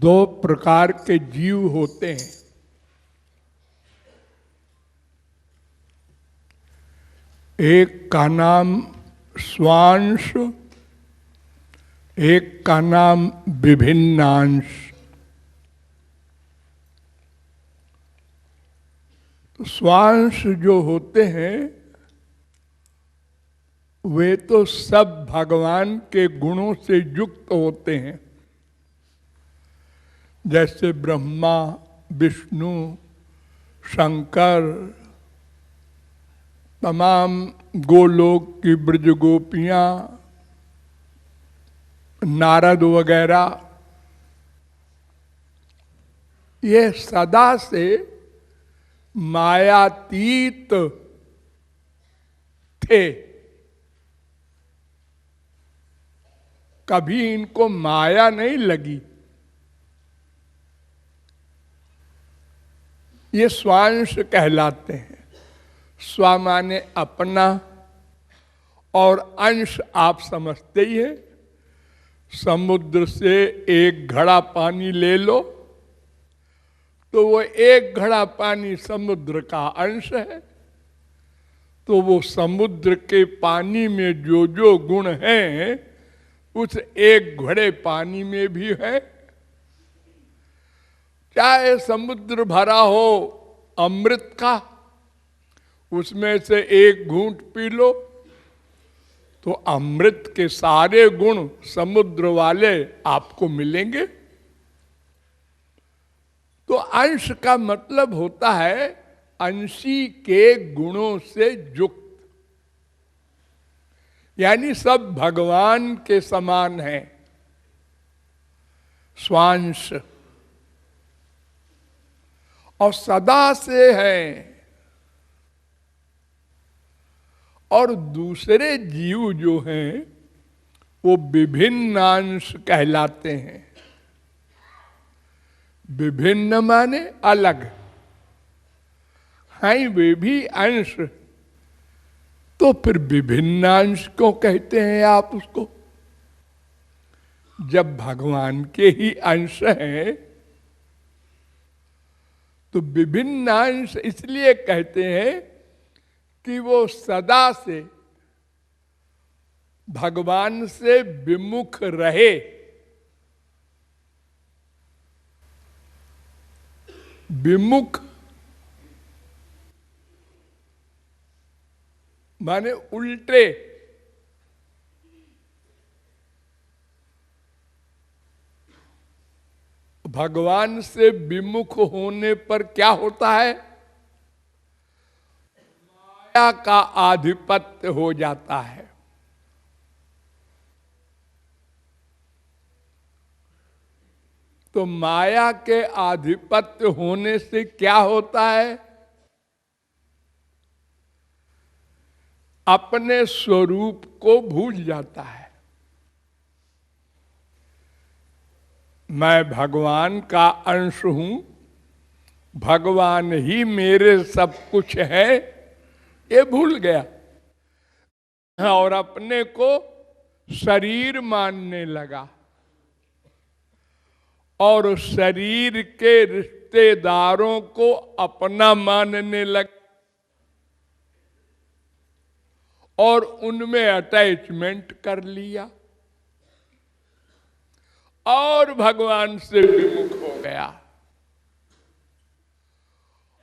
दो प्रकार के जीव होते हैं। एक का नाम स्वांश, एक का नाम विभिन्नांश। तो स्वांश जो होते हैं वे तो सब भगवान के गुणों से युक्त होते हैं, जैसे ब्रह्मा, विष्णु, शंकर, तमाम गोलोक की ब्रज गोपियां, नारद वगैरह, ये सदा से मायातीत थे। कभी इनको माया नहीं लगी। ये स्वांश कहलाते हैं। स्व माने अपना, और अंश आप समझते ही है। समुद्र से एक घड़ा पानी ले लो तो वो एक घड़ा पानी समुद्र का अंश है। तो वो समुद्र के पानी में जो जो गुण हैं उस एक घड़े पानी में भी है। चाहे समुद्र भरा हो अमृत का, उसमें से एक घूंट पी लो तो अमृत के सारे गुण समुद्र वाले आपको मिलेंगे। तो अंश का मतलब होता है अंशी के गुणों से युक्त, यानी सब भगवान के समान है। स्वांश और सदा से है। और दूसरे जीव जो हैं वो विभिन्नांश कहलाते हैं। विभिन्न माने अलग हैं, वे भी अंश। तो फिर विभिन्नांश क्यों कहते हैं आप उसको? जब भगवान के ही अंश हैं तो विभिन्नांश इसलिए कहते हैं कि वो सदा से भगवान से विमुख रहे। विमुख माने उल्टे। भगवान से विमुख होने पर क्या होता है? माया का आधिपत्य हो जाता है। तो माया के आधिपत्य होने से क्या होता है? अपने स्वरूप को भूल जाता है। मैं भगवान का अंश हूं, भगवान ही मेरे सब कुछ है, ये भूल गया और अपने को शरीर मानने लगा और शरीर के रिश्तेदारों को अपना मानने लगा और उनमें अटैचमेंट कर लिया और भगवान से विमुख हो गया।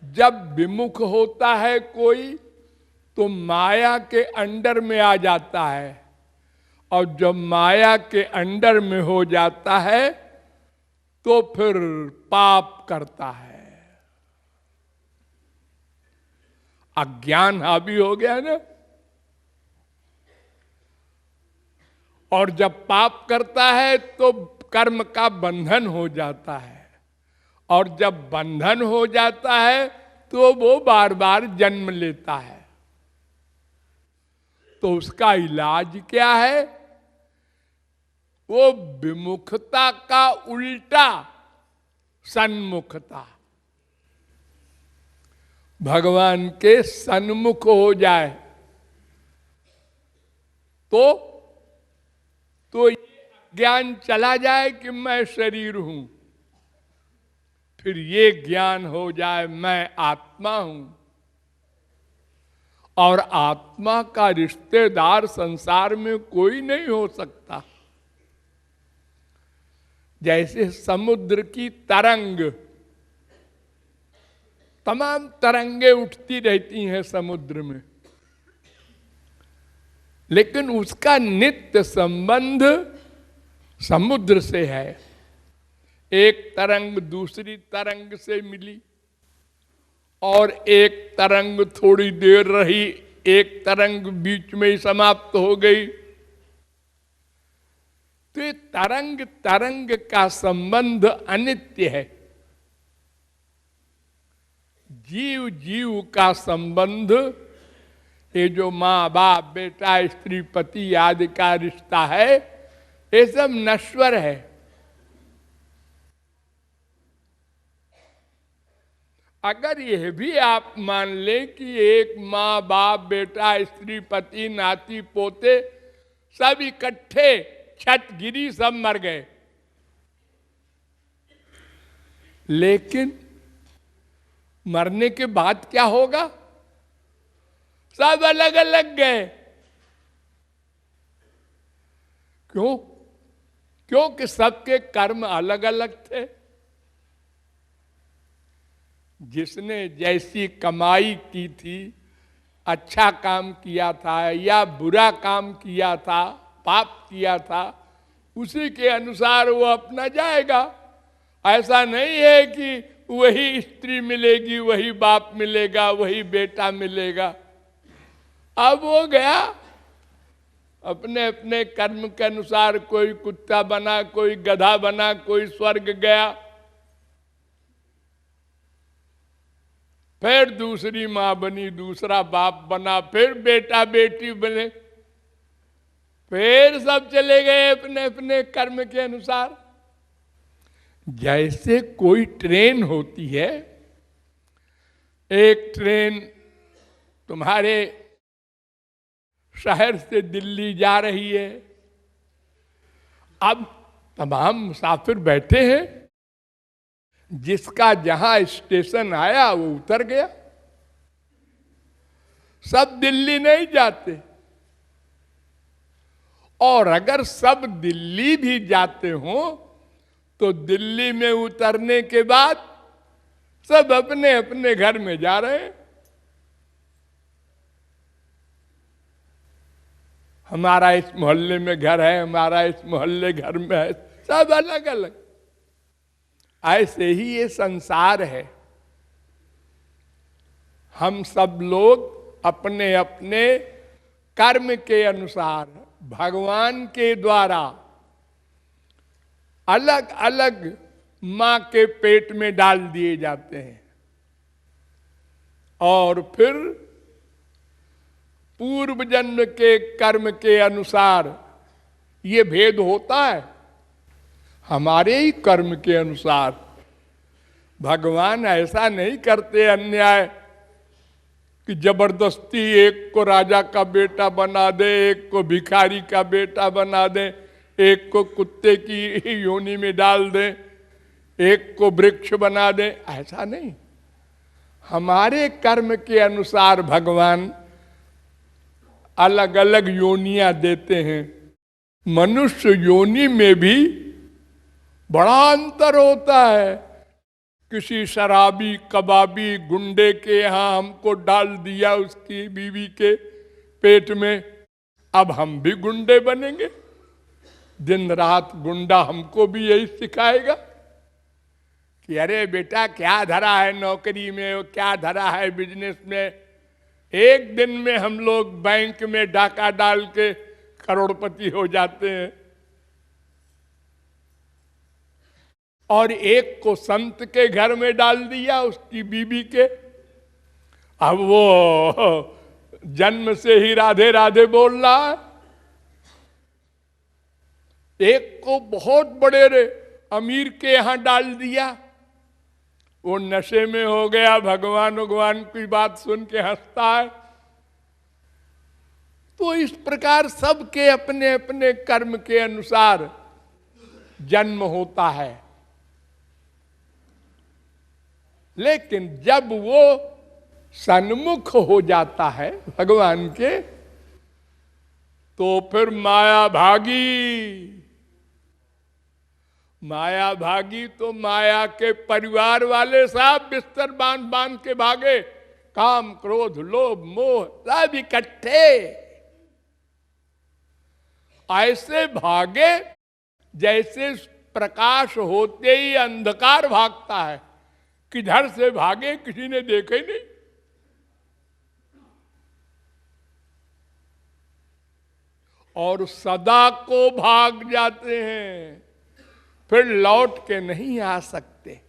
जब विमुख होता है कोई तो माया के अंडर में आ जाता है, और जब माया के अंडर में हो जाता है तो फिर पाप करता है। अज्ञान हावी हो गया ना। और जब पाप करता है तो कर्म का बंधन हो जाता है, और जब बंधन हो जाता है तो वो बार बार जन्म लेता है। तो उसका इलाज क्या है? वो विमुखता का उल्टा सन्मुखता, भगवान के सन्मुख हो जाए तो ये ज्ञान चला जाए कि मैं शरीर हूं। फिर ये ज्ञान हो जाए मैं आत्मा हूं, और आत्मा का रिश्तेदार संसार में कोई नहीं हो सकता। जैसे समुद्र की तरंग, तमाम तरंगे उठती रहती हैं समुद्र में, लेकिन उसका नित्य संबंध समुद्र से है। एक तरंग दूसरी तरंग से मिली, और एक तरंग थोड़ी देर रही, एक तरंग बीच में ही समाप्त हो गई। तो ये तरंग तरंग का संबंध अनित्य है। जीव जीव का संबंध, ये जो माँ बाप बेटा स्त्री पति आदि का रिश्ता है, ये सब नश्वर है। अगर यह भी आप मान लें कि एक माँ बाप बेटा स्त्री पति नाती पोते सब इकट्ठे छत गिरी, सब मर गए, लेकिन मरने के बाद क्या होगा? सब अलग अलग गए। क्यों? क्योंकि सबके कर्म अलग अलग थे। जिसने जैसी कमाई की थी, अच्छा काम किया था या बुरा काम किया था, पाप किया था, उसी के अनुसार वो अपना जाएगा। ऐसा नहीं है कि वही स्त्री मिलेगी, वही बाप मिलेगा, वही बेटा मिलेगा। अब वो गया अपने अपने कर्म के अनुसार, कोई कुत्ता बना, कोई गधा बना, कोई स्वर्ग गया, फिर दूसरी मां बनी, दूसरा बाप बना, फिर बेटा बेटी बने, फिर सब चले गए अपने अपने कर्म के अनुसार। जैसे कोई ट्रेन होती है, एक ट्रेन तुम्हारे शहर से दिल्ली जा रही है। अब तमाम मुसाफिर बैठे हैं, जिसका जहां स्टेशन आया वो उतर गया। सब दिल्ली नहीं जाते, और अगर सब दिल्ली भी जाते हो तो दिल्ली में उतरने के बाद सब अपने अपने घर में जा रहे हैं। हमारा इस मोहल्ले में घर है, हमारा इस मोहल्ले घर में है, सब अलग अलग। ऐसे ही ये संसार है। हम सब लोग अपने अपने कर्म के अनुसार भगवान के द्वारा अलग अलग मां के पेट में डाल दिए जाते हैं, और फिर पूर्व जन्म के कर्म के अनुसार ये भेद होता है। हमारे ही कर्म के अनुसार भगवान ऐसा नहीं करते अन्याय कि जबरदस्ती एक को राजा का बेटा बना दे, एक को भिखारी का बेटा बना दे, एक को कुत्ते की योनि में डाल दे, एक को वृक्ष बना दे। ऐसा नहीं, हमारे कर्म के अनुसार भगवान अलग अलग योनियां देते हैं। मनुष्य योनि में भी बड़ा अंतर होता है। किसी शराबी कबाबी गुंडे के यहां हमको डाल दिया उसकी बीवी के पेट में, अब हम भी गुंडे बनेंगे। दिन रात गुंडा हमको भी यही सिखाएगा कि अरे बेटा क्या धरा है नौकरी में, क्या धरा है बिजनेस में। एक दिन में हम लोग बैंक में डाका डाल के करोड़पति हो जाते हैं, और एक को संत के घर में डाल दिया उसकी बीबी के, अब वो जन्म से ही राधे राधे बोल रहा है। एक को बहुत बड़े अमीर के यहां डाल दिया, वो नशे में हो गया, भगवान भगवान की बात सुन के हंसता है। तो इस प्रकार सबके अपने अपने कर्म के अनुसार जन्म होता है। लेकिन जब वो सन्मुख हो जाता है भगवान के, तो फिर माया भागी। माया भागी तो माया के परिवार वाले साहब बिस्तर बांध बांध के भागे, काम क्रोध लोभ मोह सब इकट्ठे ऐसे भागे जैसे प्रकाश होते ही अंधकार भागता है। किधर से भागे किसी ने देखा ही नहीं। और सदा को भाग जाते हैं, फिर लौट के नहीं आ सकते।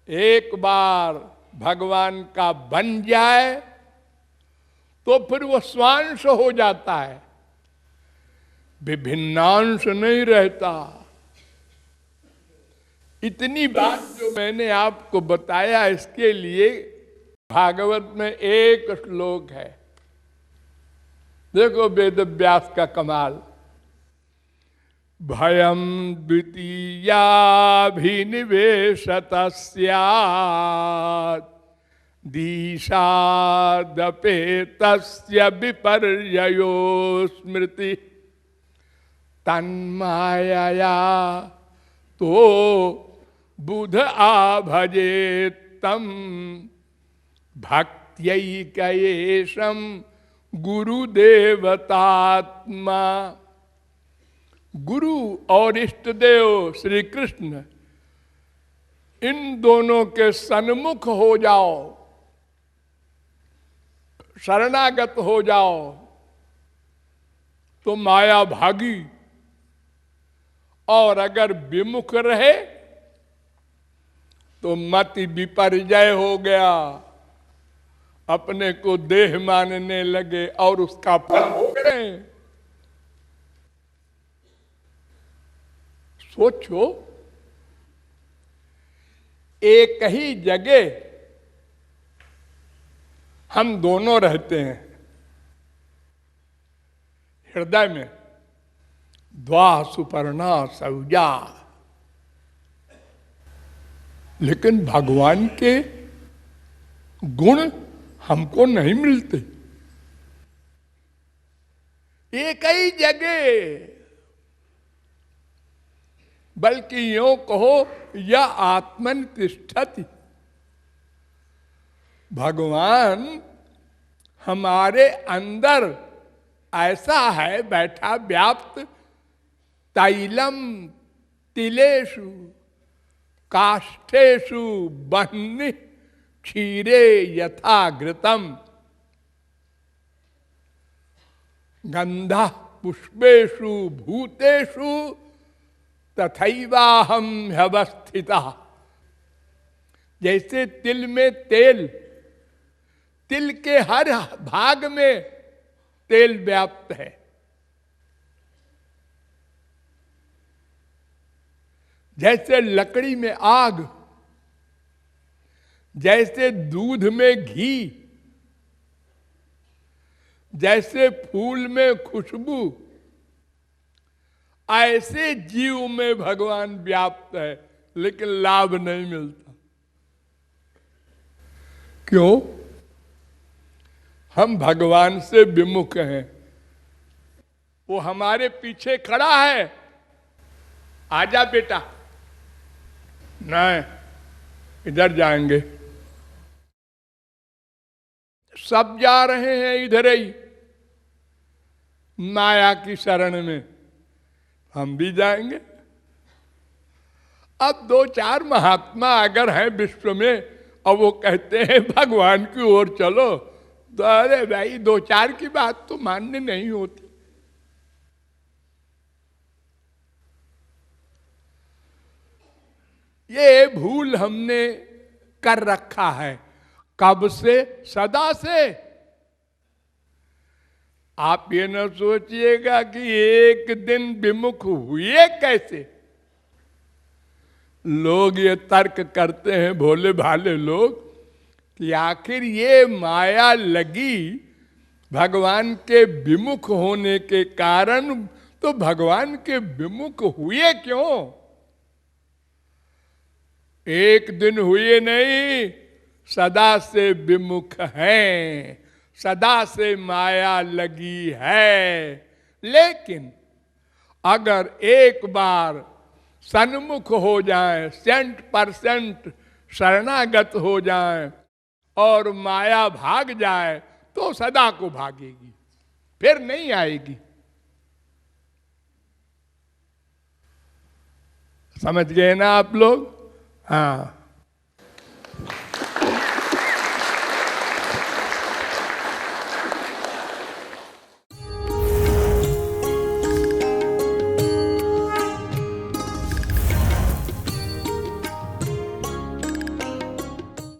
एक बार भगवान का बन जाए तो फिर वो स्वांश हो जाता है, विभिन्नांश नहीं रहता। इतनी बात जो मैंने आपको बताया, इसके लिए भागवत में एक श्लोक है। देखो वेद व्यास का कमाल। भयम द्वितीयाभिनिवेशत स्यात् दिशादपेतस्य विपर्ययो स्मृति तन्मायया तो बुध आभजेत तम भक्त्यैकयेशम गुरुदेवतात्मा। गुरु और इष्ट देव श्री कृष्ण, इन दोनों के सन्मुख हो जाओ, शरणागत हो जाओ, तो माया भागी। और अगर विमुख रहे तो मति विपर्जय हो गया, अपने को देह मानने लगे और उसका फल हो गए। सोचो, एक ही जगह हम दोनों रहते हैं, हृदय में द्वा सुपर्णा सौजा, लेकिन भगवान के गुण हमको नहीं मिलते। एक ही जगह, बल्कि यूं कहो या आत्मन तिष्ठति, भगवान हमारे अंदर ऐसा है बैठा व्याप्त। तैलम तिलेषु काष्ठेषु बह्नि क्षीरे यथा घृतम गंधा पुष्पेषु भूतेषु तथैवाहम ह्यवस्थिता। जैसे तिल में तेल, तिल के हर भाग में तेल व्याप्त है, जैसे लकड़ी में आग, जैसे दूध में घी, जैसे फूल में खुशबू, ऐसे जीव में भगवान व्याप्त है, लेकिन लाभ नहीं मिलता। क्यों? हम भगवान से विमुख हैं। वो हमारे पीछे खड़ा है, आजा बेटा, नहीं इधर जाएंगे। सब जा रहे हैं इधर ही माया की शरण में, हम भी जाएंगे। अब दो चार महात्मा अगर हैं विश्व में और वो कहते हैं भगवान की ओर चलो, तो अरे भाई दो चार की बात तो मानने नहीं होती। ये भूल हमने कर रखा है। कब से? सदा से। आप ये न सोचिएगा कि एक दिन विमुख हुए कैसे। लोग ये तर्क करते हैं, भोले भाले लोग, कि आखिर ये माया लगी भगवान के विमुख होने के कारण, तो भगवान के विमुख हुए क्यों? एक दिन हुए नहीं, सदा से विमुख हैं, सदा से माया लगी है। लेकिन अगर एक बार सन्मुख हो जाए, 100% शरणागत हो जाए और माया भाग जाए, तो सदा को भागेगी, फिर नहीं आएगी। समझ गए ना आप लोग? हाँ।